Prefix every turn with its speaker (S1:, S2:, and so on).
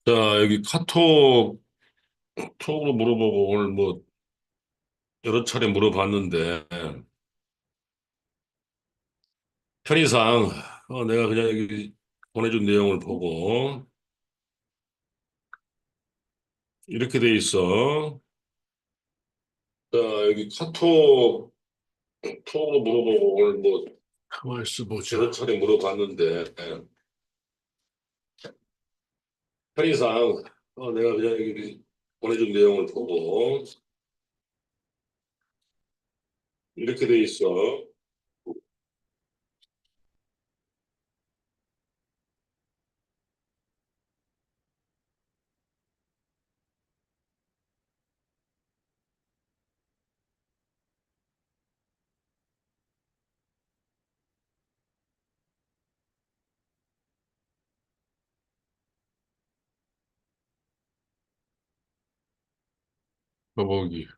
S1: 자, 여기 톡으로 물어보고 오늘 뭐 여러 차례 물어봤는데 편의상 내가 그냥 여기 보내준 내용을 보고 이렇게 돼 있어. 자, 여기 톡으로 물어보고 오늘 뭐 가만 있어 보자. 여러 차례 물어봤는데 편의상 내가 그냥 여기 보내준 내용을 보고 이렇게 돼 있어. 더보기.